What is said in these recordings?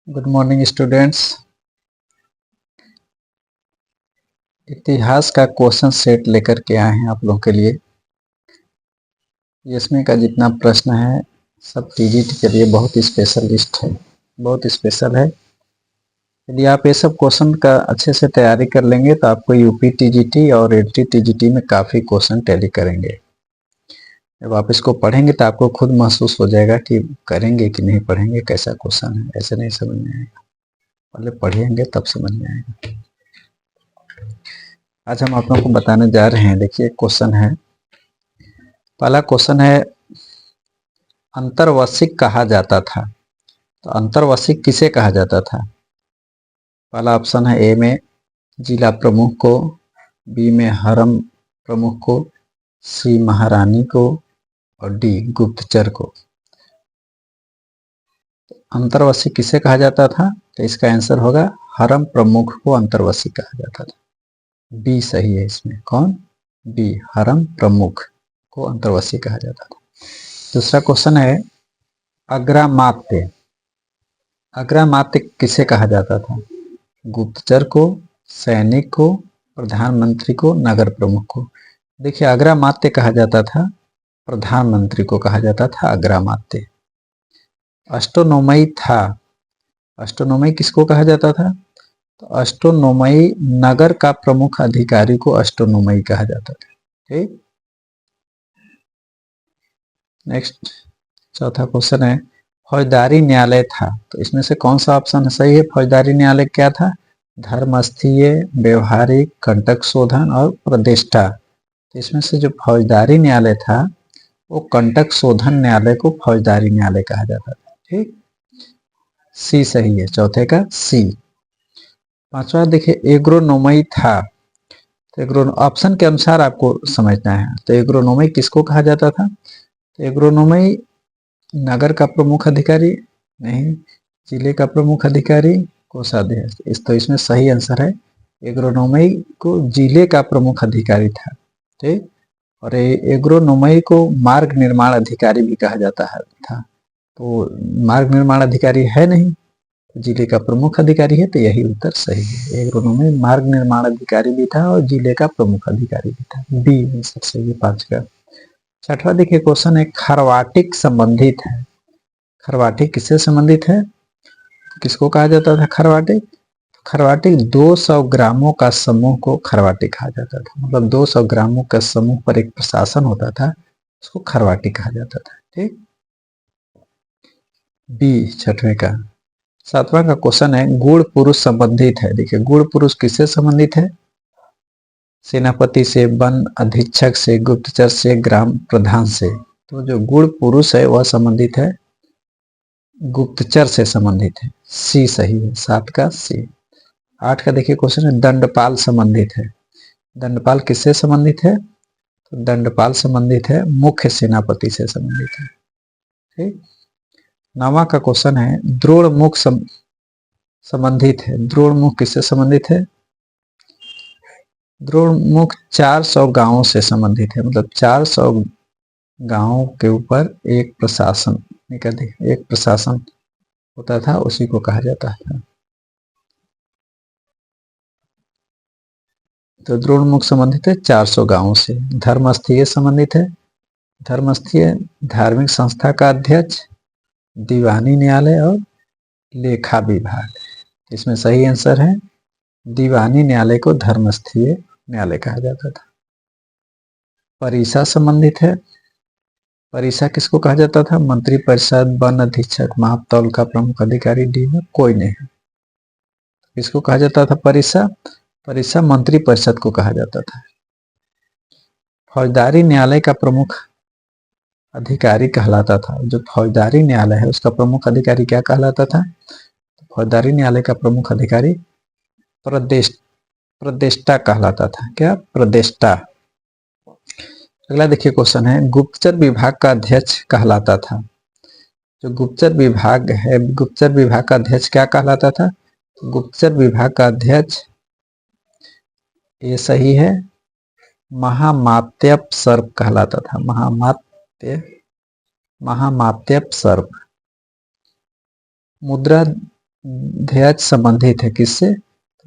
Good morning students. इतिहास का question set लेकर के आए हैं आप लोगों के लिए। इसमें का जितना प्रश्न है सब टीजीटी के लिए बहुत स्पेशल लिस्ट है, बहुत स्पेशल है। यदि आप ये सब क्वेश्चन का अच्छे से तैयारी कर लेंगे तो आपको यूपी टीजीटी और एलटी टीजीटी में काफ़ी क्वेश्चन टैली करेंगे। जब आप इसको पढ़ेंगे तो आपको खुद महसूस हो जाएगा कि करेंगे कि नहीं पढ़ेंगे, कैसा क्वेश्चन है, ऐसे नहीं समझ में आएगा। पहले पढ़ेंगे तब समझ में आएगा। आज हम आप लोगों को बताने जा रहे हैं। देखिए क्वेश्चन है, पहला क्वेश्चन है अंतर्वसिक कहा जाता था। तो अंतर्वसिक किसे कहा जाता था? पहला ऑप्शन है ए में जिला प्रमुख को, बी में हरम प्रमुख को, सी महारानी को और डी गुप्तचर को। अंतर्वसिक किसे कहा जाता था? तो इसका आंसर होगा हरम प्रमुख को अंतर्वसिक कहा जाता था। बी सही है इसमें। कौन? बी, हरम प्रमुख को अंतर्वसिक कहा जाता था। दूसरा क्वेश्चन है अग्रामात्य। अग्रामात्य किसे कहा जाता था? गुप्तचर को, सैनिक को, प्रधानमंत्री को, नगर प्रमुख को। देखिए अग्रामात्य कहा जाता था, प्रधानमंत्री को कहा जाता था अग्रामात्य। अष्टोनोमई था। अष्टोनोमई किसको कहा जाता था? तो अष्टोनोमई नगर का प्रमुख अधिकारी को अष्टोनोमई कहा जाता था। ठीक, नेक्स्ट चौथा क्वेश्चन है फौजदारी न्यायालय था। तो इसमें से कौन सा ऑप्शन सही है? फौजदारी न्यायालय क्या था? धर्मस्थीय, व्यवहारिक, कंटक शोधन और प्रतिष्ठा। तो इसमें से जो फौजदारी न्यायालय था वो कंटक शोधन न्यायालय को फौजदारी न्यायालय कहा जाता था। ठीक, सी सही है, चौथे का सी। पांचवा देखिए एग्रोनोमई था। तो एग्रो ऑप्शन के अनुसार आपको समझना है। तो एग्रोनोमई किसको कहा जाता था? तो एग्रोनोमई नगर का प्रमुख अधिकारी नहीं, जिले का प्रमुख अधिकारी, कोषाध्यक्ष। तो इसमें सही आंसर है एग्रोनोमई को जिले का प्रमुख अधिकारी था। ठीक, और एग्रोनोमई को मार्ग निर्माण अधिकारी भी कहा जाता है था। तो मार्ग निर्माण अधिकारी है नहीं, जिले का प्रमुख अधिकारी है, तो यही उत्तर सही है। एग्रोनोमई मार्ग निर्माण अधिकारी भी था और जिले का प्रमुख अधिकारी भी था। बी आंसर सही है, 5 का। छठवा देखिए क्वेश्चन है खरवाटिक संबंधित है। खरवाटिक किससे संबंधित है? किसको कहा जाता था खरवाटिक? खरवाटिक 200 ग्रामों का समूह को खरवाटिक कहा जाता था। मतलब 200 ग्रामों का समूह पर एक प्रशासन होता था, उसको खरवाटिक कहा जाता था। ठीक, बी छठवें का। सातवां का क्वेश्चन है गुण पुरुष संबंधित है। देखिए गुण पुरुष किससे संबंधित है? सेनापति से, वन अधीक्षक से, गुप्तचर से, ग्राम प्रधान से। तो जो गुण पुरुष है वह संबंधित है, गुप्तचर से संबंधित है। सी सही है, 7 का सी। 8 का देखिए क्वेश्चन है दंडपाल संबंधित है। दंडपाल किससे संबंधित है? तो दंडपाल संबंधित है मुख्य सेनापति से संबंधित है। ठीक, 9वां का क्वेश्चन है द्रोणमुख संबंधित है। द्रोणमुख किससे संबंधित है? द्रोणमुख 400 गांवों से संबंधित है। मतलब 400 गांवों के ऊपर एक प्रशासन, एक प्रशासन होता था, उसी को कहा जाता था। तो द्रोणमुख संबंधित है 400 गांवों से। धर्मस्थीय संबंधित है। धर्मस्थीय धार्मिक संस्था का अध्यक्ष, दीवानी न्यायालय और लेखा विभाग। इसमें सही आंसर है दीवानी न्यायालय को धर्मस्थीय न्यायालय कहा जाता था। परिषा संबंधित है। परिषा किसको कहा जाता था? मंत्री परिषद, वन अधीक्षक, महापतौल का प्रमुख अधिकारी, डी में कोई नहीं है। किसको कहा जाता था परिषा? परिषा मंत्री परिषद को कहा जाता था। फौजदारी न्यायालय का प्रमुख अधिकारी कहलाता था। जो फौजदारी न्यायालय है उसका प्रमुख अधिकारी क्या कहलाता था? फौजदारी न्यायालय का प्रमुख अधिकारी प्रदेष्टा कहलाता था। क्या? प्रदेष्टा। अगला देखिए क्वेश्चन है गुप्तचर विभाग का अध्यक्ष कहलाता था। जो गुप्तचर विभाग है, गुप्तचर विभाग का अध्यक्ष क्या कहलाता था? गुप्तचर विभाग का अध्यक्ष, ये सही है, महामात्यप सर्प कहलाता था। महामात्यप सर्प। मुद्रा अध्यक्ष संबंधित है किससे?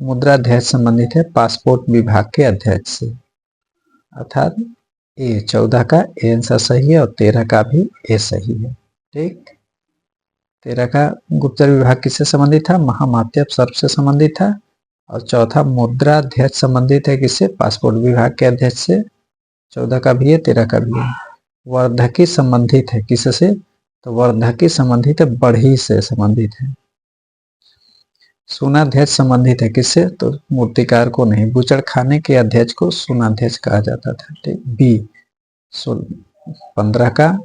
मुद्रा अध्यक्ष संबंधित है पासपोर्ट विभाग के अध्यक्ष से, अर्थात ए 14 का ए आंसर सही है और 13 का भी ए सही है। ठीक, 13 का गुप्तचर विभाग किससे संबंधित था? महामात्य सर्व से संबंधित था। और चौथा मुद्रा अध्यक्ष संबंधित है किससे? पासपोर्ट विभाग के अध्यक्ष से। 14 का भी है, 13 का भी है। वर्धकी संबंधित है किससे? तो वर्धकी संबंधित है बढ़ी से संबंधित है। सुनाध्यक्ष संबंधित है किससे? तो मूर्तिकार को नहीं, बूचड़ खाने के अध्यक्ष को सुनाध्यक्ष कहा जाता था। ठीक, बी 15 का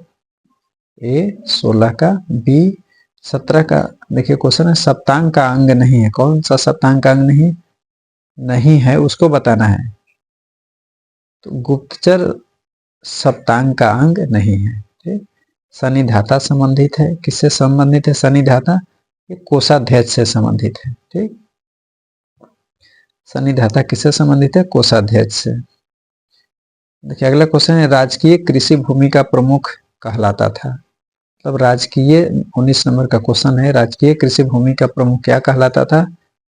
ए, 16 का बी, 17 का देखिए क्वेश्चन है सप्तांग का अंग नहीं है। कौन सा सप्तांग का अंग नहीं है उसको बताना है। तो गुप्तचर सप्तांग का अंग नहीं है। ठीक, सन्निधाता संबंधित है किससे संबंधित है? सन्निधाता ये कोषाध्यक्ष से संबंधित है। ठीक, सन्निधाता किससे संबंधित है? कोषाध्यक्ष से। देखिए अगला क्वेश्चन है राजकीय कृषि भूमि का प्रमुख कहलाता था। मतलब राजकीय 19 नंबर का क्वेश्चन है, राजकीय कृषि भूमि का प्रमुख क्या कहलाता था?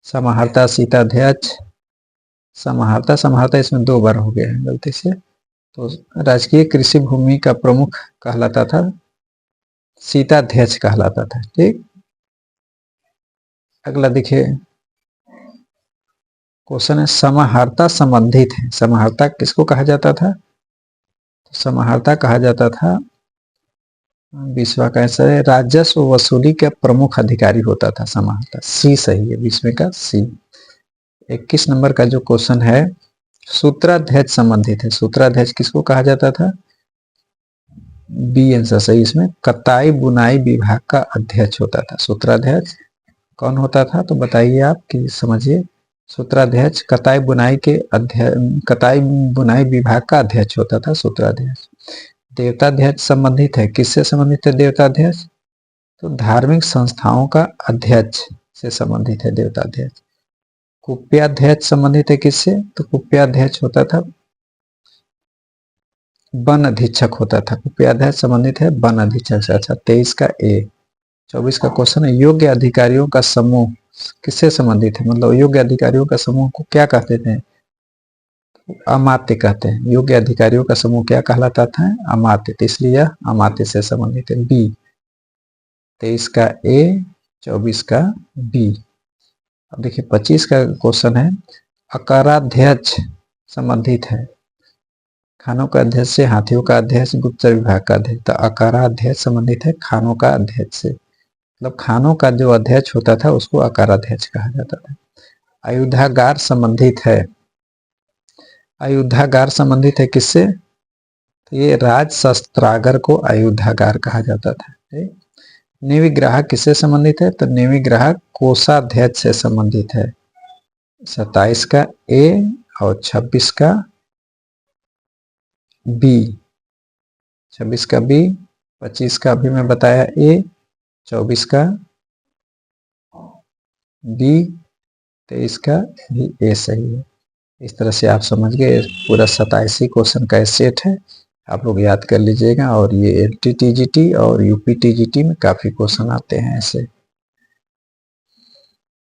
समाहर्ता, शीताध्यक्ष, समाहर्ता इसमें 2 बार हो गया है गलती से। तो राजकीय कृषि भूमि का प्रमुख कहलाता था, शीताध्यक्ष कहलाता था। ठीक, अगला देखिए क्वेश्चन है समाहर्ता संबंधित है। समाहर्ता किसको कहा जाता था? तो समाहर्ता कहा जाता था 20वां का आंसर है राजस्व वसूली का प्रमुख अधिकारी होता था समाहर्ता। सी सही है, 20वें का सी। 21 नंबर का जो क्वेश्चन है सूत्राध्यक्ष संबंधित है। सूत्राध्यक्ष किसको कहा जाता था? बी आंसर सही इसमें कताई बुनाई विभाग का अध्यक्ष होता था। सूत्राध्यक्ष कौन होता था? तो बताइए आप कि समझिए। सूत्राध्यक्ष कताई बुनाई विभाग का अध्यक्ष होता था सूत्राध्यक्ष। देवताध्यक्ष संबंधित है किससे संबंधित है? देवताध्यक्ष तो धार्मिक संस्थाओं का अध्यक्ष से संबंधित है देवताध्यक्ष। कुप्याध्यक्ष संबंधित है किससे? तो कुप्याध्यक्ष होता था वन अधीक्षक होता था। कुप्याध्यक्ष संबंधित है वन अधीक्षक से। अच्छा 23 का ए। 24 का क्वेश्चन है योग्य अधिकारियों का समूह किससे संबंधित है? मतलब योग्य अधिकारियों का समूह को क्या कहते थे? अमात्य कहते हैं। योग्य अधिकारियों का समूह क्या कहलाता था? अमात्य। तो इसलिए यह अमात्य से संबंधित है। बी 23 का ए, 24 का बी। अब देखिए 25 का क्वेश्चन है अकाराध्यक्ष संबंधित है। खानों का अध्यक्ष से, हाथियों का अध्यक्ष, गुप्तचर विभाग का अध्यक्ष। तो अकाराध्यक्ष संबंधित है खानों का अध्यक्ष से। मतलब खानों का जो अध्यक्ष होता था उसको अकाराध्यक्ष कहा जाता था। आयुधागार संबंधित है। आयुधागार संबंधित है किससे? तो ये राज शस्त्रागार को आयुधागार कहा जाता था। नेवी ग्राहक किससे संबंधित है? तो नेवी ग्राहक कोषाध्यक्ष से संबंधित है। 27 का ए और 26 का बी। 26 का बी, 25 का अभी मैं बताया ए, 24 का बी, 23 का भी ए सही है। इस तरह से आप समझ गए पूरा 87 क्वेश्चन का सेट है। आप लोग याद कर लीजिएगा। और ये एलटीटीजीटी और यूपीटीजीटी में काफी क्वेश्चन आते हैं ऐसे।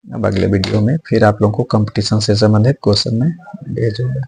अब अगले वीडियो में फिर आप लोगों को कंपटीशन से संबंधित क्वेश्चन में भेजूंगा।